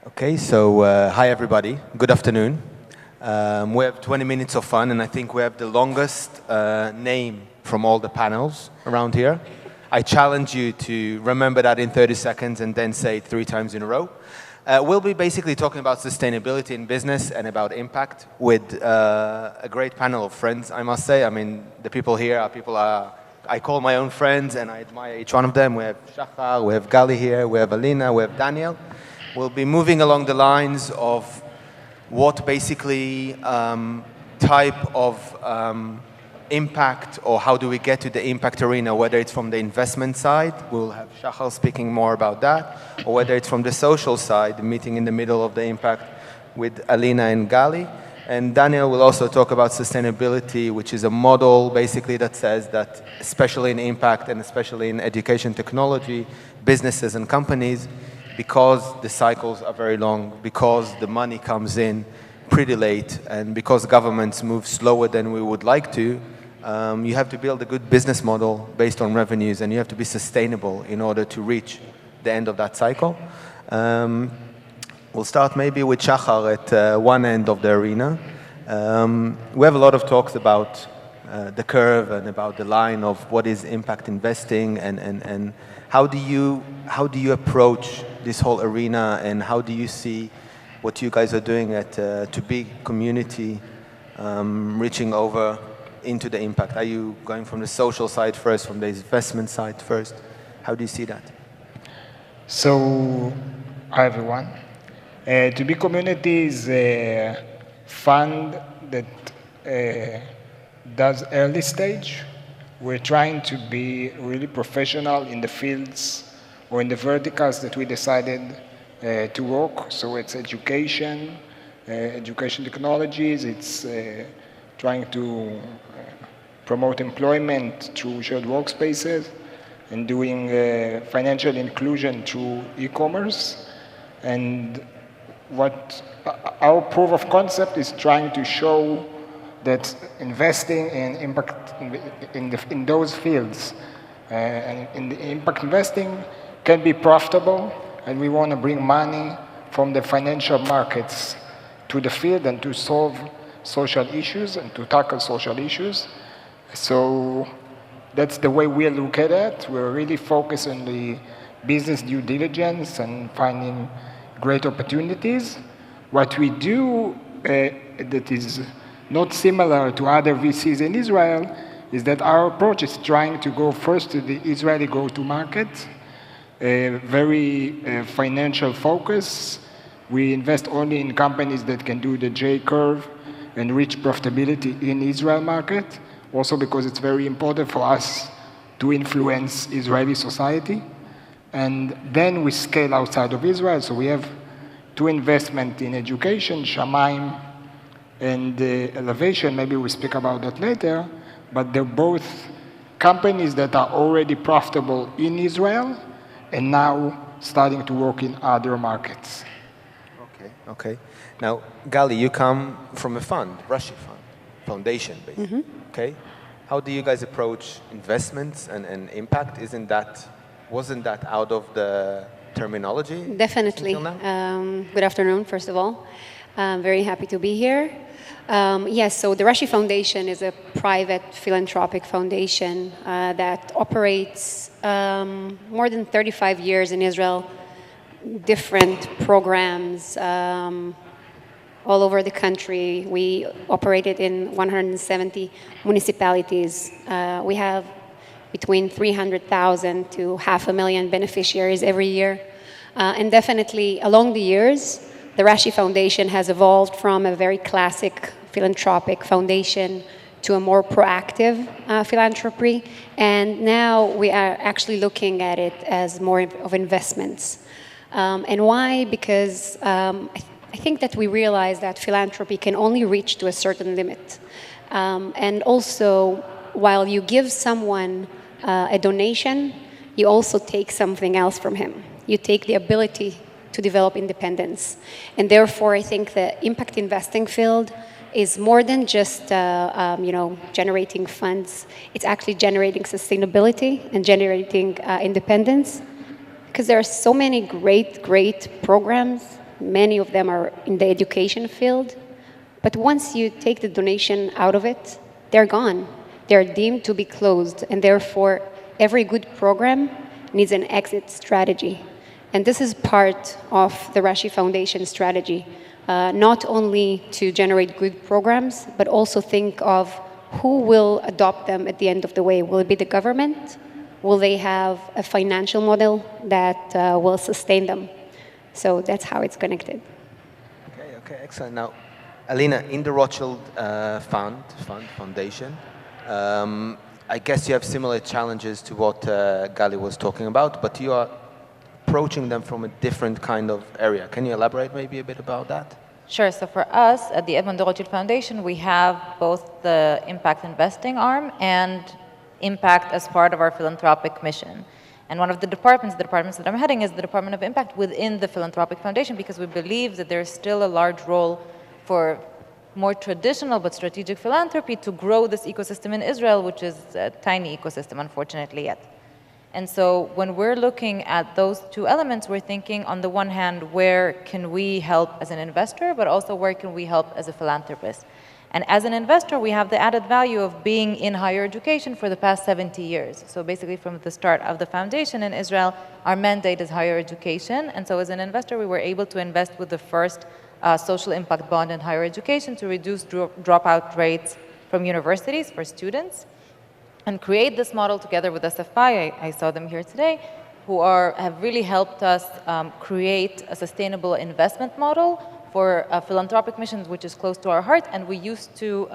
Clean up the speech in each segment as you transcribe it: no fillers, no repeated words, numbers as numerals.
Okay, so hi everybody, good afternoon. We have 20 minutes of fun and I think we have the longest name from all the panels around here. I challenge you to remember that in 30 seconds and then say it 3 times in a row. We'll be basically talking about sustainability in business and about impact with a great panel of friends, I must say. I mean, the people here are people I call my own friends and I admire each one of them. We have Shahar, we have Gali here, we have Alina, we have Daniel. We'll be moving along the lines of what basically type of impact or how do we get to the impact arena, whether it's from the investment side, we'll have Shahar speaking more about that, or whether it's from the social side, meeting in the middle of the impact with Alina and Gali. And Daniel will also talk about sustainability, which is a model basically that says that, especially in impact and especially in education technology, businesses and companies, because the cycles are very long, because the money comes in pretty late, and because governments move slower than we would like to, you have to build a good business model based on revenues, and you have to be sustainable in order to reach the end of that cycle. We'll start maybe with Shahar at one end of the arena. We have a lot of talks about the curve and about the line of what is impact investing and how do you approach this whole arena, and how do you see what you guys are doing at To Be community reaching over into the impact? Are you going from the social side first, from the investment side first? How do you see that? So, hi everyone. To Be community is a fund that does early stage. We're trying to be really professional in the fields or in the verticals that we decided to work. So it's education, education technologies, it's trying to promote employment through shared workspaces, and doing financial inclusion through e-commerce. And what our proof of concept is trying to show that investing in impact in those fields and in the impact investing can be profitable, and we want to bring money from the financial markets to the field and to solve social issues and to tackle social issues. So that's the way we look at it. We're really focused on the business due diligence and finding great opportunities. What we do that is not similar to other VCs in Israel is that our approach is trying to go first to the Israeli go-to-market, very financial focus. We invest only in companies that can do the J-curve and reach profitability in Israel market, also because it's very important for us to influence Israeli society. And then we scale outside of Israel. So we have 2 investments in education, Shamayim and Elevation. Maybe we'll speak about that later. But they're both companies that are already profitable in Israel and now starting to work in other markets. Okay. Now, Gali, you come from a fund, Rashi fund, foundation, basically. Okay. How do you guys approach investments and impact? Wasn't that out of the terminology? Definitely. Good afternoon, first of all. I'm very happy to be here. Yes, so the Rashi Foundation is a private philanthropic foundation that operates more than 35 years in Israel, different programs all over the country. We operated in 170 municipalities. We have between 300,000 to 500,000 beneficiaries every year. And definitely along the years, the Rashi Foundation has evolved from a very classic philanthropic foundation to a more proactive philanthropy. And now we are actually looking at it as more of investments. And why? Because I think that we realize that philanthropy can only reach to a certain limit. And also, while you give someone a donation, you also take something else from him. You take the ability to develop independence. And therefore, I think the impact investing field is more than just generating funds. It's actually generating sustainability and generating independence, because there are so many great programs Many of them are in the education field. But once you take the donation out of it, they're gone. They're deemed to be closed, and therefore every good program needs an exit strategy. And this is part of the Rashi Foundation strategy, not only to generate good programs, but also think of who will adopt them at the end of the way. Will it be the government? Will they have a financial model that will sustain them? So that's how it's connected. Okay, excellent. Now, Alina, in the Rothschild Foundation, I guess you have similar challenges to what Gali was talking about, but you are approaching them from a different kind of area. Can you elaborate maybe a bit about that? Sure. So for us at the Edmond de Rothschild Foundation, we have both the impact investing arm and impact as part of our philanthropic mission. And one of the departments that I'm heading is the Department of Impact within the Philanthropic Foundation, because we believe that there's still a large role for more traditional but strategic philanthropy to grow this ecosystem in Israel, which is a tiny ecosystem, unfortunately, yet. And so when we're looking at those two elements, we're thinking on the one hand, where can we help as an investor, but also where can we help as a philanthropist? And as an investor, we have the added value of being in higher education for the past 70 years. So basically from the start of the foundation in Israel, our mandate is higher education. And so as an investor, we were able to invest with the first social impact bond in higher education to reduce dropout rates from universities for students, and create this model together with SFI. I saw them here today, who have really helped us create a sustainable investment model for philanthropic missions, which is close to our heart, and we used to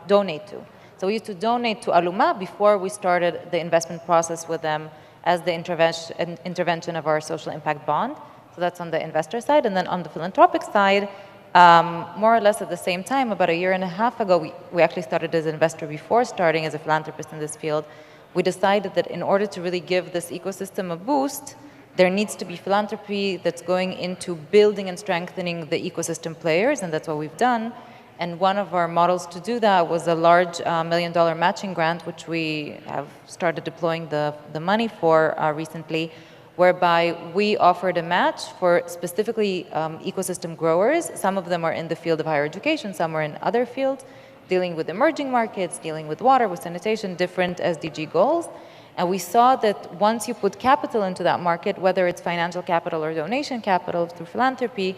donate to. So we used to donate to Aluma before we started the investment process with them as the intervention of our social impact bond. So that's on the investor side. And then on the philanthropic side, more or less at the same time, about a year and a half ago, we actually started as an investor before starting as a philanthropist in this field. We decided that in order to really give this ecosystem a boost, there needs to be philanthropy that's going into building and strengthening the ecosystem players, and that's what we've done. And one of our models to do that was a large $1 million matching grant, which we have started deploying the money for recently, whereby we offered a match for specifically ecosystem growers. Some of them are in the field of higher education, some are in other fields, dealing with emerging markets, dealing with water, with sanitation, different SDG goals. And we saw that once you put capital into that market, whether it's financial capital or donation capital through philanthropy,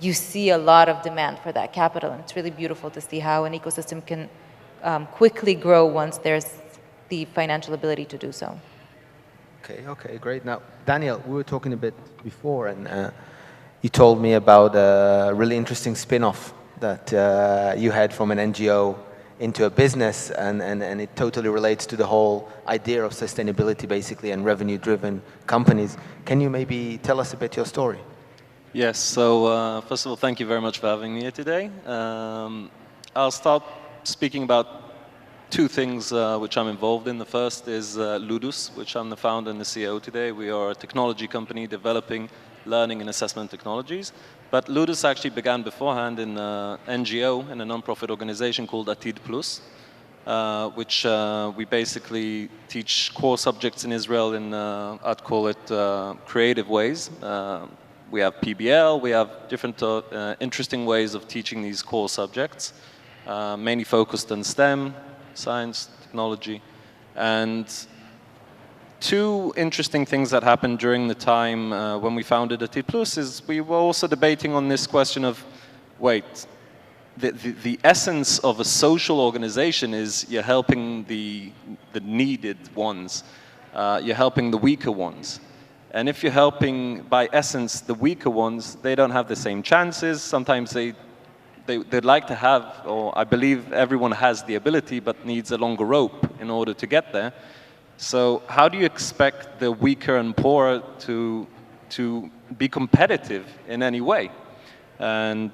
you see a lot of demand for that capital. And it's really beautiful to see how an ecosystem can quickly grow once there's the financial ability to do so. Okay, great. Now, Daniel, we were talking a bit before, and you told me about a really interesting spin-off that you had from an NGO into a business, and it totally relates to the whole idea of sustainability, basically, and revenue-driven companies. Can you maybe tell us a bit your story? Yes, so first of all, thank you very much for having me here today. I'll start speaking about two things which I'm involved in. The first is Ludus, which I'm the founder and the CEO today. We are a technology company developing learning and assessment technologies. But Ludus actually began beforehand in an NGO, in a non-profit organization called Atid Plus, which we basically teach core subjects in Israel in, I'd call it, creative ways. We have PBL, we have different interesting ways of teaching these core subjects, mainly focused on STEM, science, technology. And two interesting things that happened during the time when we founded Atid Plus is we were also debating on this question of, wait, the essence of a social organization is you're helping the needed ones, you're helping the weaker ones. And if you're helping, by essence, the weaker ones, they don't have the same chances. Sometimes they'd like to have, or I believe everyone has the ability, but needs a longer rope in order to get there. So how do you expect the weaker and poorer to be competitive in any way? And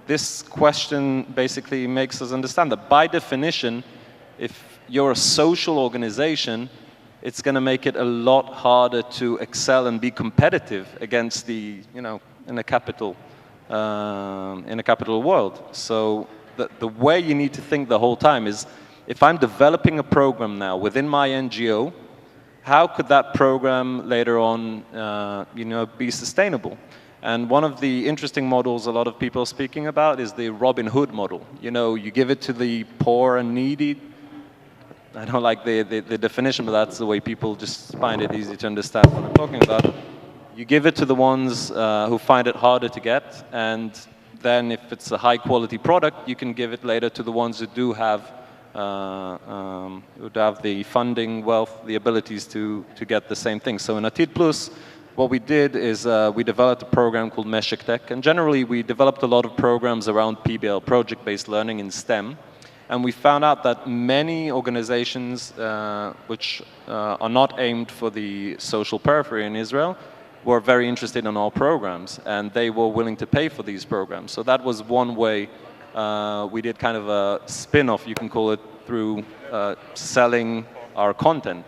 this question basically makes us understand that by definition, if you're a social organization, it's going to make it a lot harder to excel and be competitive against the, in a capital world. So the way you need to think the whole time is, if I'm developing a program now within my NGO, how could that program later on, be sustainable? And one of the interesting models a lot of people are speaking about is the Robin Hood model. You know, you give it to the poor and needy. I don't like the definition, but that's the way people just find it easy to understand what I'm talking about. You give it to the ones who find it harder to get, and then if it's a high quality product, you can give it later to the ones who do have the funding, wealth, the abilities to get the same thing. So in Atid Plus, what we did is we developed a program called EdTech, and generally we developed a lot of programs around PBL, project-based learning in STEM. And we found out that many organizations which are not aimed for the social periphery in Israel were very interested in our programs, and they were willing to pay for these programs. So that was one way we did kind of a spin-off, you can call it, through selling our content.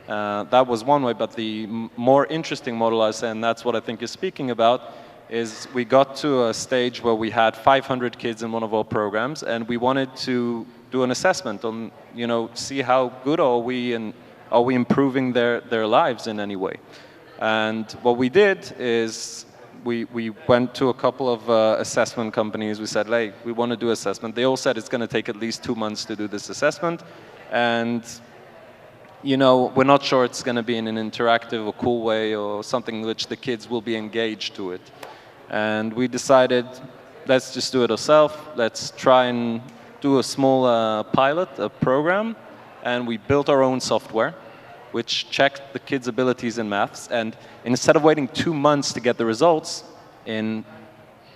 That was one way, but the more interesting model, I say, and that's what I think you're speaking about, is we got to a stage where we had 500 kids in one of our programs, and we wanted to do an assessment on, you know, see how good are we, and are we improving their lives in any way. And what we did is we went to a couple of assessment companies. We said, hey, we want to do assessment. They all said it's going to take at least 2 months to do this assessment, and you know, we're not sure it's going to be in an interactive or cool way or something which the kids will be engaged to it. And we decided, let's just do it ourselves. Let's try and do a small pilot, a program, and we built our own software, which checked the kids' abilities in maths. And instead of waiting 2 months to get the results, in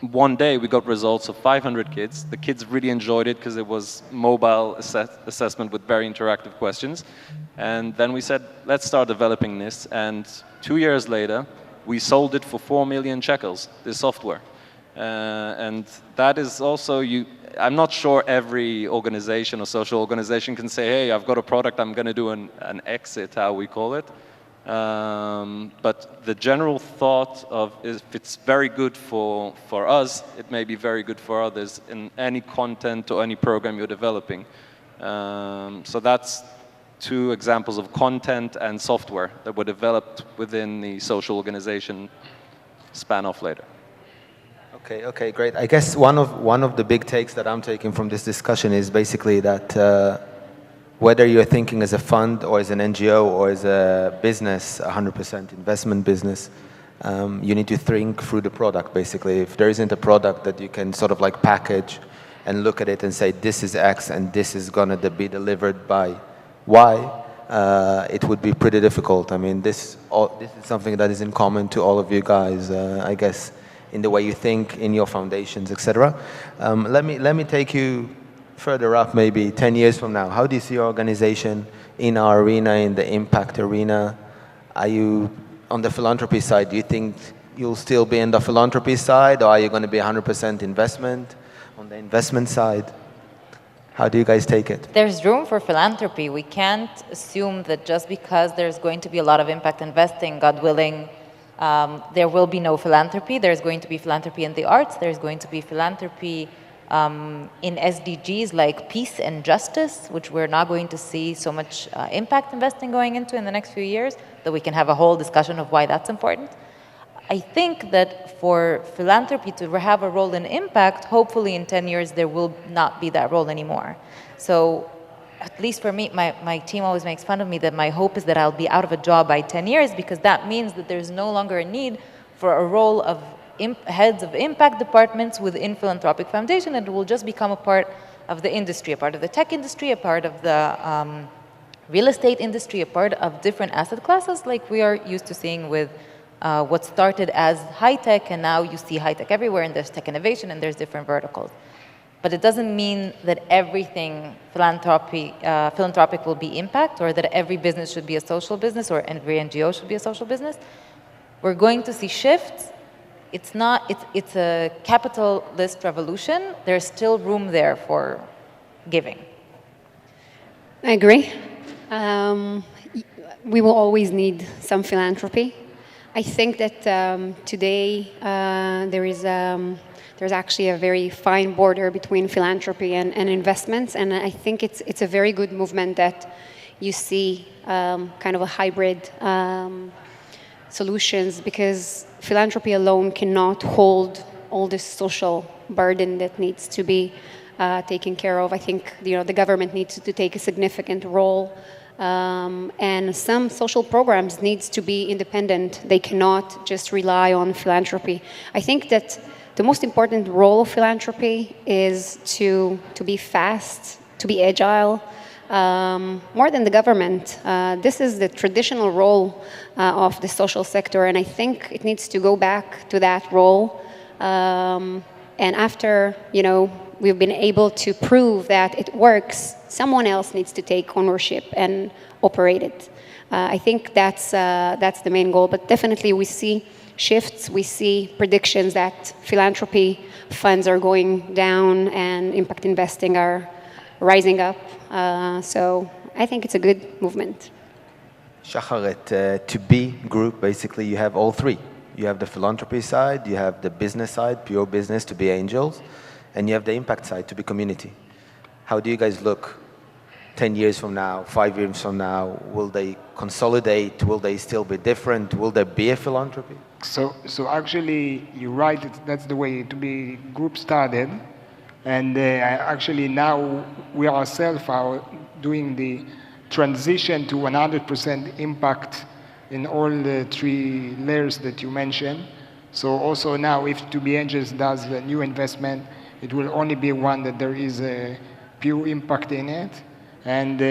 one day we got results of 500 kids. The kids really enjoyed it because it was mobile assessment with very interactive questions. And then we said, let's start developing this. And 2 years later, we sold it for 4 million shekels, this software. And that is also, I'm not sure every organization or social organization can say, hey, I've got a product, I'm going to do an exit, how we call it. But the general thought of if it's very good for us, it may be very good for others in any content or any program you're developing. So that's 2 examples of content and software that were developed within the social organization span off later. Okay, great. I guess one of the big takes that I'm taking from this discussion is basically that whether you're thinking as a fund or as an NGO or as a business, 100% investment business, you need to think through the product, basically. If there isn't a product that you can sort of like package and look at it and say, this is X and this is going to be delivered by Y, it would be pretty difficult. I mean, this is something that is in common to all of you guys, I guess, in the way you think, in your foundations, etc. Let me take you further up, maybe 10 years from now. How do you see your organization in our arena, in the impact arena? Are you on the philanthropy side? Do you think you'll still be in the philanthropy side, or are you going to be 100% investment on the investment side? How do you guys take it? There's room for philanthropy. We can't assume that just because there's going to be a lot of impact investing, God willing, there will be no philanthropy. There's going to be philanthropy in the arts. There's going to be philanthropy in SDGs like peace and justice, which we're not going to see so much impact investing going into in the next few years, that we can have a whole discussion of why that's important. I think that for philanthropy to have a role in impact, hopefully in 10 years there will not be that role anymore. So at least for me, my team always makes fun of me that my hope is that I'll be out of a job by 10 years, because that means that there's no longer a need for a role of heads of impact departments within philanthropic foundation, and it will just become a part of the industry, a part of the tech industry, a part of the real estate industry, a part of different asset classes like we are used to seeing with what started as high-tech, and now you see high-tech everywhere, and there's tech innovation, and there's different verticals. But it doesn't mean that everything philanthropic will be impact, or that every business should be a social business, or every NGO should be a social business. We're going to see shifts. It's a capitalist revolution. There's still room there for giving. I agree. We will always need some philanthropy. I think that today there's actually a very fine border between philanthropy and investments, and I think it's a very good movement that you see kind of a hybrid solutions, because philanthropy alone cannot hold all this social burden that needs to be taken care of. I think the government needs to take a significant role, and some social programs needs to be independent. They cannot just rely on philanthropy. I think that the most important role of philanthropy is to be fast, to be agile, more than the government. This is the traditional role of the social sector, and I think it needs to go back to that role. And after, we've been able to prove that it works, someone else needs to take ownership and operate it. I think that's the main goal, but definitely we see shifts, we see predictions that philanthropy funds are going down and impact investing are rising up. So I think it's a good movement. Shahar, at To Be group, basically you have all three. You have the philanthropy side, you have the business side, pure business, To Be angels, and you have the impact side, To Be community. How do you guys look 10 years from now, 5 years from now? Will they consolidate? Will they still be different? Will there be a philanthropy? So actually, you're right. That's the way To Be group started, and actually now we ourselves are doing the transition to 100% impact in all the three layers that you mentioned. So also now, if To Be Angels does a new investment, it will only be one that there is a pure impact in it. And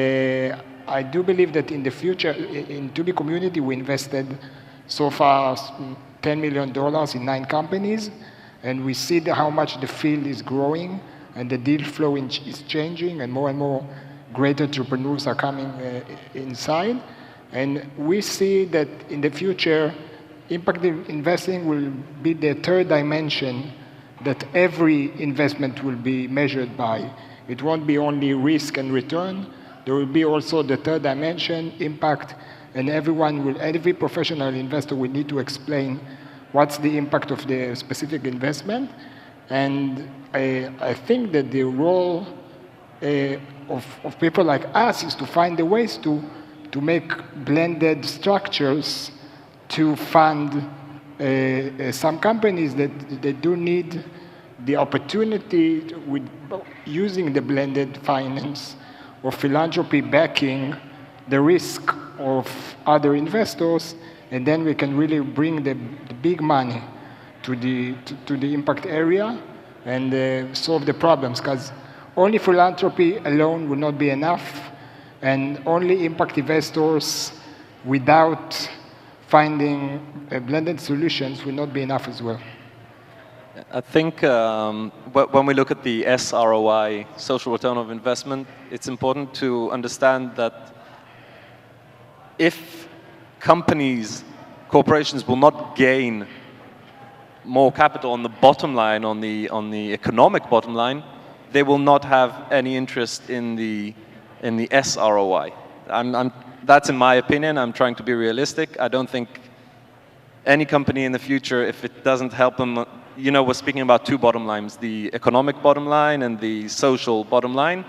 I do believe that in the future, in To Be community, we invested so far $10 million in 9 companies, and we see how much the field is growing, and the deal flow is changing, and more great entrepreneurs are coming inside. And we see that in the future, impact investing will be the third dimension that every investment will be measured by. It won't be only risk and return. There will be also the third dimension, impact, and every professional investor will need to explain what's the impact of the specific investment. And I think that the role of people like us is to find the ways to make blended structures to fund some companies that they do need the opportunity with using the blended finance or philanthropy backing the risk of other investors, and then we can really bring the big money to the impact area and solve the problems, because only philanthropy alone will not be enough, and only impact investors without finding blended solutions will not be enough as well. I think when we look at the SROI, social return of investment, it's important to understand that if corporations will not gain more capital on the bottom line, on the economic bottom line, they will not have any interest in the SROI. That's in my opinion. I'm trying to be realistic. I don't think any company in the future, if it doesn't help them, we're speaking about 2 bottom lines, the economic bottom line and the social bottom line.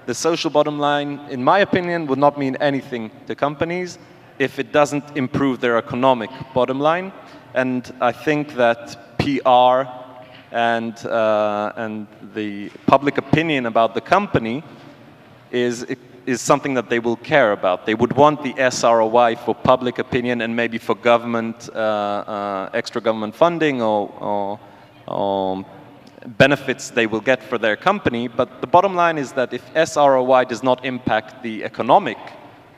The social bottom line, in my opinion, would not mean anything to companies if it doesn't improve their economic bottom line. And I think that PR and the public opinion about the company is something that they will care about. They would want the SROI for public opinion and maybe for government, extra government funding or benefits they will get for their company. But the bottom line is that if SROI does not impact the economic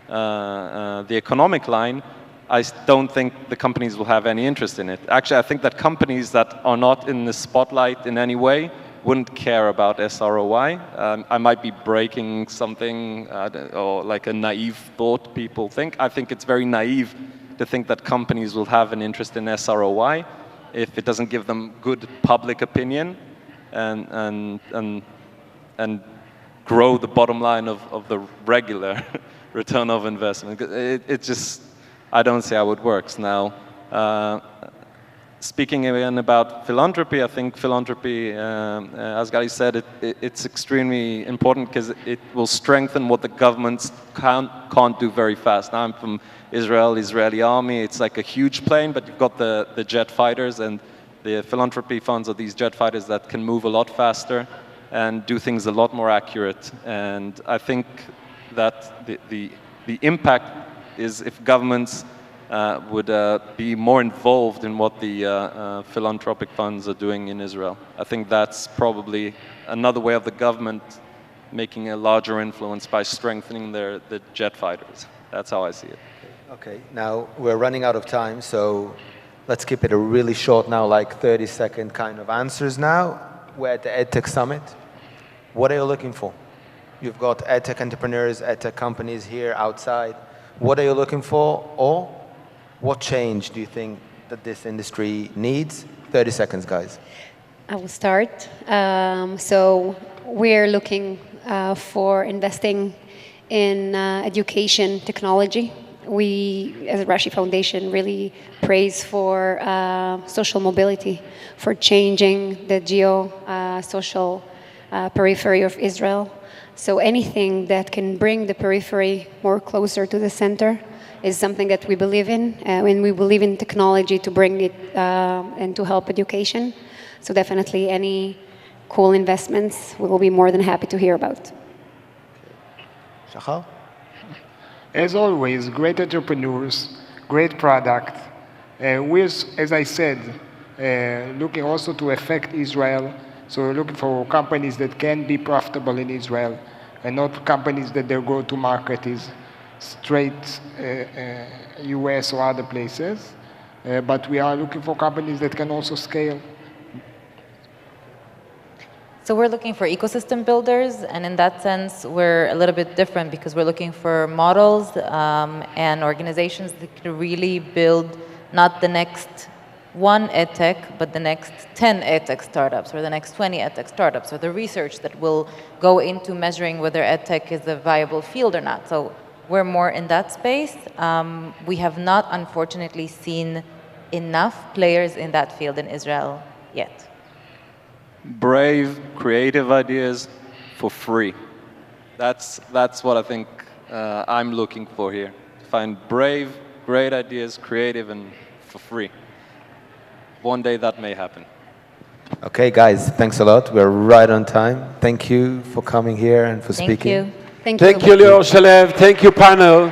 line, I don't think the companies will have any interest in it. Actually, I think that companies that are not in the spotlight in any way wouldn't care about SROI. I might be breaking something or like a naive thought people think. I think it's very naive to think that companies will have an interest in SROI if it doesn't give them good public opinion and grow the bottom line of the regular return of investment. It just, I don't see how it works now. speaking again about philanthropy, I think philanthropy, as Gali said, it's extremely important because it will strengthen what the governments can't do very fast. Now I'm from Israel, Israeli army. It's like a huge plane, but you've got the jet fighters, and the philanthropy funds are these jet fighters that can move a lot faster and do things a lot more accurate. And I think that the impact is if governments would be more involved in what the philanthropic funds are doing in Israel. I think that's probably another way of the government making a larger influence by strengthening the jet fighters. That's how I see it. Okay, now we're running out of time, so let's keep it a really short now, like 30-second kind of answers now. We're at the EdTech Summit. What are you looking for? You've got EdTech entrepreneurs, EdTech companies here outside. What are you looking for, or what change do you think that this industry needs? 30 seconds, guys. I will start. So we're looking for investing in education technology. We, as a Rashi Foundation, really praise for social mobility, for changing the social periphery of Israel. So anything that can bring the periphery more closer to the center is something that we believe in, and we believe in technology to bring it and to help education. So definitely any cool investments we will be more than happy to hear about. Shahar? As always, great entrepreneurs, great product. With, as I said, looking also to affect Israel. So we're looking for companies that can be profitable in Israel, and not companies that their go-to-market is straight US or other places. But we are looking for companies that can also scale. So we're looking for ecosystem builders, and in that sense, we're a little bit different because we're looking for models and organizations that can really build not the next one EdTech, but the next 10 EdTech startups, or the next 20 EdTech startups, or the research that will go into measuring whether EdTech is a viable field or not. So we're more in that space. We have not, unfortunately, seen enough players in that field in Israel yet. Brave, creative ideas for free. That's what I think I'm looking for here. Find brave, great ideas, creative, and for free. One day that may happen. Okay, guys, thanks a lot. We're right on time. Thank you for coming here and for speaking. Thank you. Thank you, Lior, Shalev. Thank you, panel.